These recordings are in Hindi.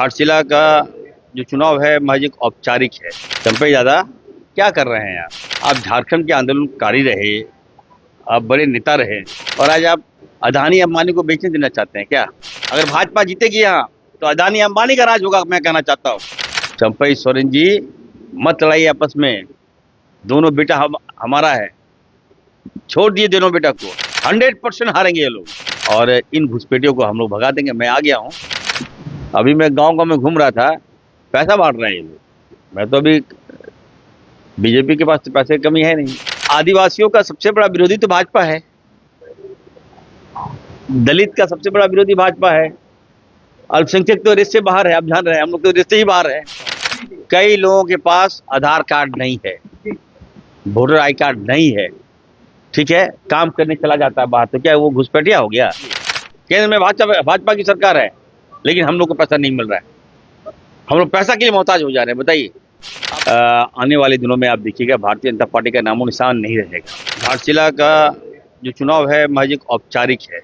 घाटशिला का जो चुनाव है महज एक औपचारिक है। चंपई दादा क्या कर रहे हैं आप झारखंड के आंदोलनकारी रहे, आप बड़े नेता रहे और आज आप अदानी अंबानी को बेचने देना चाहते हैं क्या? अगर भाजपा जीतेगी यहाँ तो अदानी अंबानी का राज होगा, मैं कहना चाहता हूँ। चंपई सोरेन जी मत लड़ाइए आपस में, दोनों बेटा हमारा है, छोड़ दिए दोनों बेटा को। 100% हारेंगे ये लोग और इन घुसपैठियों को हम लोग भगा देंगे। मैं आ गया हूँ, अभी मैं गांव में घूम रहा था, पैसा बांट रहे हैं ये लोग। मैं तो अभी बीजेपी के पास तो पैसे की कमी है नहीं। आदिवासियों का सबसे बड़ा विरोधी तो भाजपा है, दलित का सबसे बड़ा विरोधी भाजपा है, अल्पसंख्यक तो रिश्ते बाहर है। आप जान रहे हैं, हम लोग तो रिश्ते ही बाहर है। कई लोगों के पास आधार कार्ड नहीं है, वोटर आई कार्ड नहीं है, ठीक है, काम करने चला जाता है बाहर, तो क्या वो घुसपैठिया हो गया? केंद्र में भाजपा की सरकार है, लेकिन हम लोग को पैसा नहीं मिल रहा है, हम लोग पैसा के लिए मोहताज हो जा रहे हैं। बताइए, आने वाले दिनों में आप देखिएगा भारतीय जनता पार्टी का नामो निशान नहीं रहेगा। घाटशिला का जो चुनाव है महज एक औपचारिक है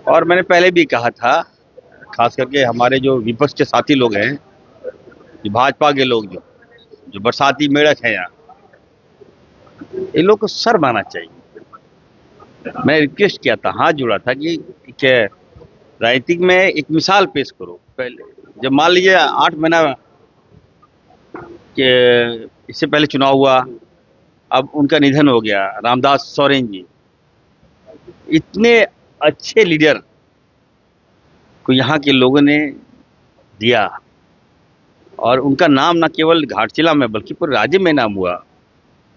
और मैंने पहले भी कहा था, खास करके हमारे जो विपक्ष के साथी लोग हैं, जो भाजपा के लोग जो बरसाती मेढक है यहाँ, इन लोग को शर्म आना चाहिए। मैं रिक्वेस्ट किया था, हाथ जोड़ा था कि राजनीतिक में एक मिसाल पेश करो। पहले जब मान लीजिए 8 महीना के इससे पहले चुनाव हुआ, अब उनका निधन हो गया, रामदास सोरेन जी, इतने अच्छे लीडर को यहाँ के लोगों ने दिया और उनका नाम न केवल घाटशिला में बल्कि पूरे राज्य में नाम हुआ।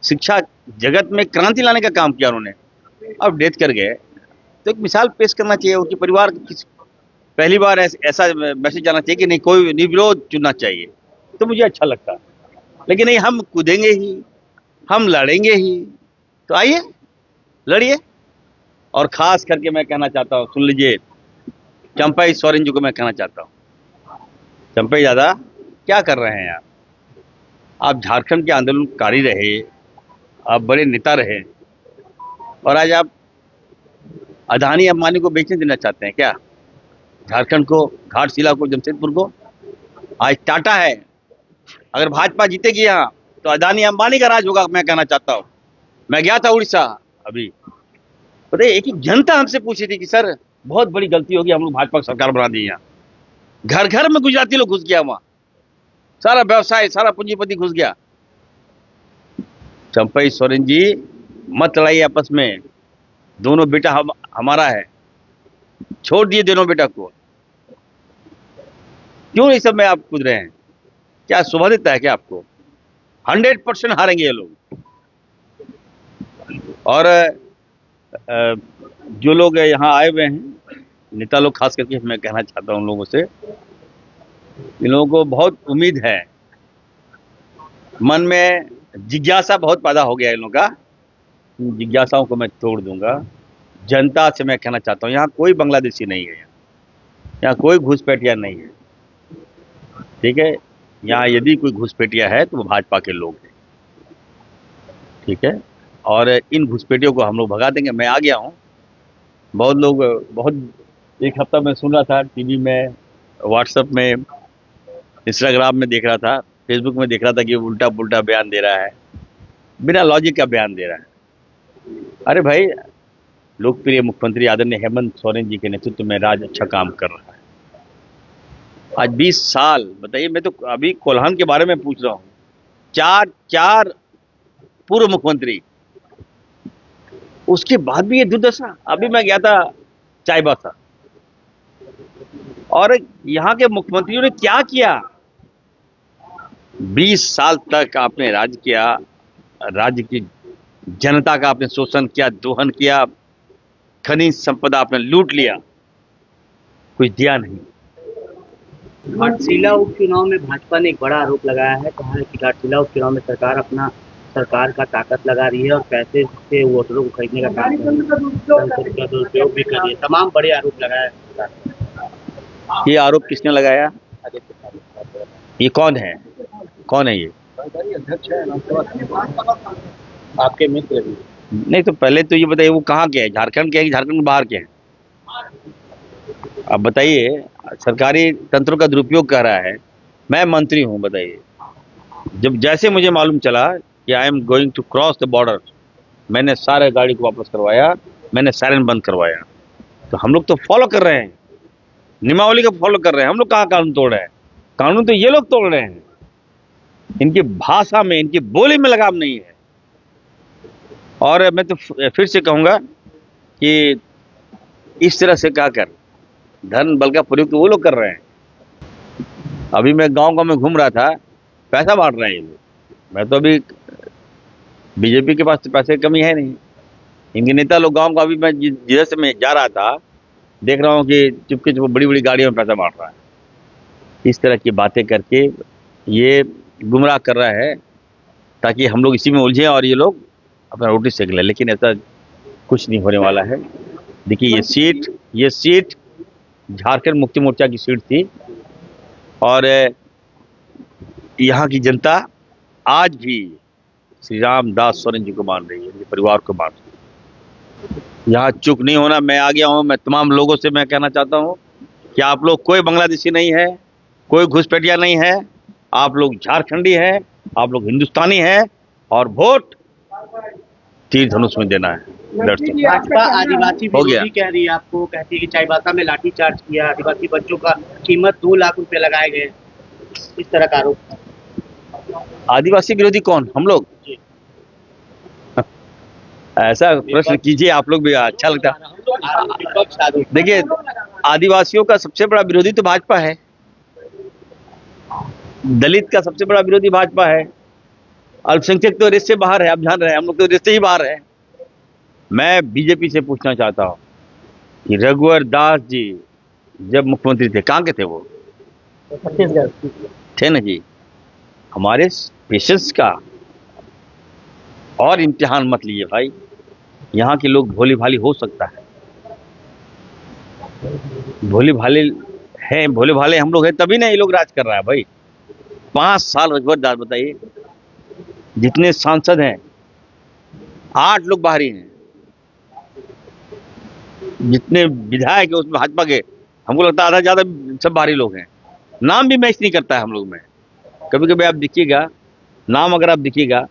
शिक्षा जगत में क्रांति लाने का काम किया उन्होंने, अब डेथ कर गए, तो एक मिसाल पेश करना चाहिए। उनके परिवार पहली बार ऐसा मैसेज जाना चाहिए कि नहीं, कोई निर्विरोध चुनना चाहिए, तो मुझे अच्छा लगता है। लेकिन नहीं, हम कूदेंगे ही, हम लड़ेंगे ही, तो आइए लड़िए। और खास करके मैं कहना चाहता हूँ, सुन लीजिए, चंपई सोरेन जी को मैं कहना चाहता हूँ, चंपई दादा क्या कर रहे हैं आप झारखंड के आंदोलनकारी रहे, आप बड़े नेता रहे और आज आप अदानी अंबानी को बेचने देना चाहते हैं क्या? झारखंड को, घाटशिला को, जमशेदपुर को। आज टाटा है, अगर भाजपा जीतेगी यहाँ तो अदानी अंबानी का राज होगा, मैं कहना चाहता हूँ। मैं गया था उड़ीसा अभी, पता है, एक जनता हमसे पूछी थी कि सर बहुत बड़ी गलती होगी, हम लोग भाजपा की सरकार बना दी यहाँ। घर घर में गुजराती लोग घुस गया, वहां सारा व्यवसाय, सारा पूंजीपति घुस गया। चंपई सोरेन जी मत लड़ाइए आपस में, दोनों बेटा हमारा है, छोड़ दिए दोनों बेटा को। क्यों इस सब में आप कूद रहे हैं? क्या शोभा देता है क्या आपको? 100% हारेंगे ये लोग और जो लोग यहाँ आए हुए हैं नेता लोग, खास करके मैं कहना चाहता हूँ उन लोगों से, इन लोगों को बहुत उम्मीद है, मन में जिज्ञासा बहुत पैदा हो गया इन लोगों का। जिज्ञासाओं को मैं तोड़ दूंगा। जनता से मैं कहना चाहता हूँ, यहाँ कोई बांग्लादेशी नहीं है, यहाँ कोई घुसपैठिया नहीं है, ठीक है। यहाँ यदि कोई घुसपैठिया है तो वो भाजपा के लोग हैं, ठीक है। और इन घुसपैठियों को हम लोग भगा देंगे। मैं आ गया हूँ, बहुत लोग, बहुत एक हफ्ता में सुन रहा था, टीवी में, व्हाट्सएप में, इंस्टाग्राम में देख रहा था, फेसबुक में देख रहा था कि उल्टा पुल्टा बयान दे रहा है, बिना लॉजिक का बयान दे रहा है। अरे भाई, लोकप्रिय मुख्यमंत्री आदरणीय हेमंत सोरेन जी के नेतृत्व में राज्य अच्छा काम कर रहा है। आज 20 साल, बताइए, मैं तो अभी कोल्हान के बारे में पूछ रहा हूँ, चार पूर्व मुख्यमंत्री, उसके बाद भी ये दुर्दशा। अभी मैं गया था चाईबासा और यहाँ के मुख्यमंत्रियों ने क्या किया? 20 साल तक आपने राज किया, राज्य की जनता का आपने शोषण किया, दोहन किया, खनिज संपदा आपने लूट लिया, कुछ दिया नहीं। घाटशिला उपचुनाव में भाजपा ने एक बड़ा आरोप लगाया है, कहा है कि घाटशिला उपचुनाव में सरकार का ताकत लगा रही है और पैसे से वोटरों को खरीदने का काम कर रही है, दुरुपयोग भी कर रही है। तमाम बड़े आरोप लगाया है। ये आरोप किसने लगाया? ये कौन है? कौन है ये? अध्यक्ष है, आपके मित्र भी। नहीं, तो पहले तो ये बताइए, वो कहाँ के हैं? झारखंड के हैं कि झारखंड के बाहर के हैं? अब बताइए, सरकारी तंत्र का दुरुपयोग कर रहा है। मैं मंत्री हूँ, बताइए, जब जैसे मुझे मालूम चला कि I am going to cross the border, मैंने सारे गाड़ी को वापस करवाया, मैंने सायरन बंद करवाया। तो हम लोग तो फॉलो कर रहे हैं, नियमावली का फॉलो कर रहे हैं। हम लोग कहाँ कानून तोड़ रहे हैं? कानून तो ये लोग तोड़ रहे हैं। इनकी भाषा में, इनकी बोली में लगाम नहीं है। और मैं तो फिर से कहूंगा कि इस तरह से क्या कर धन बल का प्रयोग तो वो लोग कर रहे हैं। अभी मैं गांव में घूम रहा था, पैसा बांट रहे हैं ये लोग। मैं तो अभी बीजेपी के पास तो पैसे की कमी है नहीं। इनके नेता लोग गांव का, अभी मैं जिधर से मैं जा रहा था, देख रहा हूँ कि चुपके चुप बड़ी बड़ी गाड़ियों में पैसा बांट रहा है। इस तरह की बातें करके ये गुमराह कर रहा है ताकि हम लोग इसी में उलझे और ये लोग अपना रोटी सेक लें। लेकिन ऐसा कुछ नहीं होने वाला है। देखिए, ये सीट झारखंड मुक्ति मोर्चा की सीट थी और यहाँ की जनता आज भी श्री राम दास सोरेन जी को मान रही है, उनके परिवार को मान रही है। यहाँ चुप नहीं होना। मैं आ गया हूँ। मैं तमाम लोगों से मैं कहना चाहता हूँ कि आप लोग कोई बांग्लादेशी नहीं है, कोई घुसपैठिया नहीं है। आप लोग झारखंडी हैं, आप लोग हिंदुस्तानी हैं और वोट तीर धनुष में देना है। भाजपा आदिवासी हो गया। विरोधी कह रही है, आपको कहती है कि चाईबासा में लाठीचार्ज किया, आदिवासी बच्चों का कीमत 2 लाख रुपए लगाए गए, इस तरह का आरोप। आदिवासी विरोधी कौन? हम लोग? जी। ऐसा प्रश्न कीजिए, आप लोग भी, अच्छा लगता है। विपक्ष आरोप। देखिए, आदिवासियों का सबसे बड़ा विरोधी तो भाजपा है। दलित का सबसे बड़ा विरोधी भाजपा है। अल्पसंख्यक तो रेस से बाहर है, आप जान रहे हैं। हम लोग तो रेस से ही बाहर है। मैं बीजेपी से पूछना चाहता हूँ कि रघुवर दास जी जब मुख्यमंत्री थे, कहाँ के थे वो? छत्तीसगढ़ थे ना जी। हमारे पेशेंस का और इम्तिहान मत लीजिए भाई। यहाँ के लोग भोली भाली हो सकता है, भोली भाले हैं, भोले भाले हम लोग हैं, तभी ना ये लोग राज कर रहा है भाई। 5 साल रघुवर दास, बताइए, जितने सांसद हैं 8 लोग बाहरी हैं, जितने विधायक है उसमें भाजपा के, हमको लगता है आधा ज्यादा सब बाहरी लोग हैं। नाम भी मैच नहीं करता है हम लोग में। कभी कभी आप देखिएगा, नाम अगर आप देखिएगा,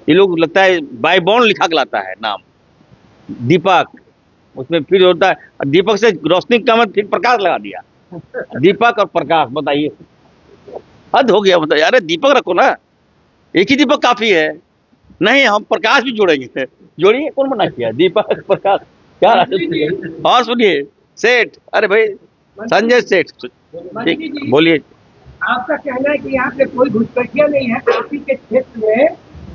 ये लोग लगता है बाय बॉन्ड लिखा के लाता है नाम। दीपक, उसमें फिर होता है दीपक से रोशनी का मत, फिर प्रकाश लगा दिया। दीपक और प्रकाश, बताइए, हद हो गया। बताइए, अरे दीपक रखो ना, एक ही दीपक काफी है। नहीं, हम प्रकाश भी जोड़ेंगे। जोड़िए, कौन मना किया? दीपक प्रकाश क्या? और सुनिए, सेठ, अरे भाई संजय सेठ, ठीक, बोलिए। आपका कहना है कि यहाँ पे कोई घुसपैठिया नहीं है। आप ही के क्षेत्र में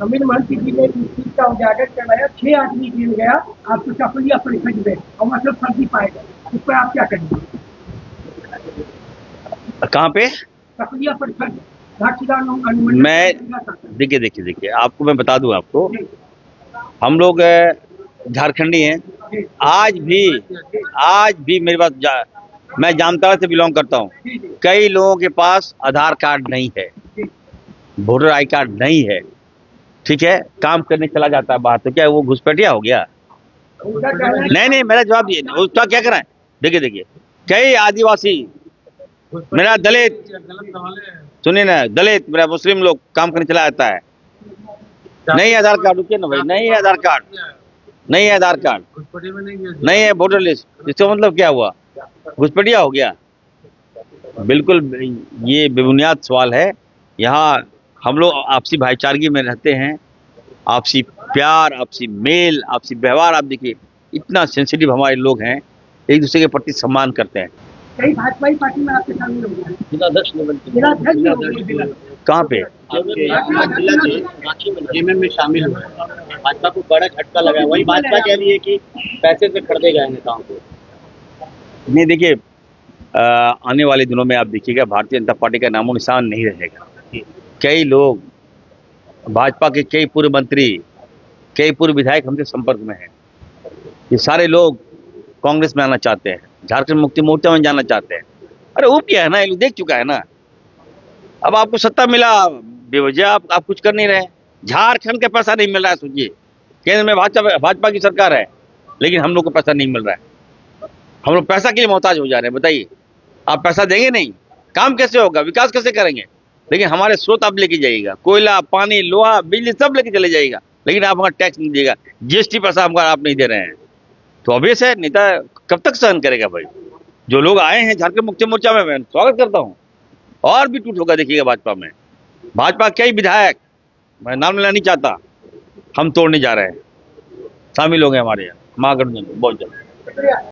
अमीन मंत्री जी ने इस चीज का उजागर करवाया, 6 आदमी गिर गया आपको चपलिया परिषद में और मतलब फर्जी पाए गए। इस पर आप क्या कहेंगे? कहाँ पे? चपलिया परिषद घाटीदार मैं देखिए, आपको मैं बता दूं आपको, हम लोग झारखंडी हैं। आज भी मेरे पास मैं जामताड़ा से बिलोंग करता हूँ। कई लोगों के पास आधार कार्ड नहीं है, वोटर आई कार्ड नहीं है, ठीक है, काम करने चला जाता है बाहर, तो क्या वो घुसपैठिया हो गया? नहीं, मेरा जवाब दिए, उसका क्या कराएं? देखिए, कई आदिवासी, मेरा दलित, सुनिए ना, दलित, मेरा मुस्लिम लोग काम करने चला जाता है। नहीं आधार कार्ड, रुकिए ना भाई, नहीं है आधार कार्ड, नहीं है आधार कार्ड, नहीं है वोटर लिस्ट। इसका मतलब क्या हुआ? घुसपैठिया हो गया? बिल्कुल, ये बेबुनियाद सवाल है। यहाँ हम लोग आपसी भाईचारगी में रहते हैं, आपसी प्यार, आपसी मेल, आपसी व्यवहार। आप देखिए, इतना सेंसिटिव हमारे लोग हैं, एक दूसरे के प्रति सम्मान करते हैं। कई भाजपाई पार्टी में आपके शामिल हो गए, जिलाध्यक्ष कहाँ पे? जेएमएम में शामिल हुए, भाजपा को बड़ा झटका लगा है। वही भाजपा कह रही है कि पैसे से खरीदे गए नेताओं को। नहीं, देखिए, आने वाले दिनों में आप देखिएगा, भारतीय जनता पार्टी का नामो निशान नहीं रहेगा। कई लोग, भाजपा के कई पूर्व मंत्री, कई पूर्व विधायक हमसे संपर्क में हैं। ये सारे लोग कांग्रेस में आना चाहते हैं, झारखंड मुक्ति मोर्चा में जाना चाहते हैं। अरे वो क्या है ना, ये लोग देख चुका है ना। अब आपको सत्ता मिला, बेवजह आप कुछ कर नहीं रहे। झारखंड का पैसा नहीं मिल रहा है। सोचिए, केंद्र में भाजपा की सरकार है, लेकिन हम लोग को पैसा नहीं मिल रहा है। हम लोग पैसा के लिए मोहताज हो जा रहे हैं। बताइए, आप पैसा देंगे नहीं, काम कैसे होगा, विकास कैसे करेंगे? लेकिन हमारे स्रोत आप लेके जाइएगा, कोयला, पानी, लोहा, बिजली सब लेके चले जाइएगा, लेकिन आप हमारा टैक्स नहीं देगा, जीएसटी पैसा हमको आप नहीं दे रहे हैं। तो ऑब्वियस है, नेता कब तक सहन करेगा भाई? जो लोग आए हैं झारखंड मुक्ति मोर्चा में, मैं स्वागत करता हूँ। और भी टूट होगा देखिएगा भाजपा में। भाजपा कई विधायक, मैं नाम लेना नहीं चाहता, हम तोड़ने जा रहे हैं, शामिल हो गए हमारे यहाँ महागठबंधन में बहुत जल्द। शुक्रिया।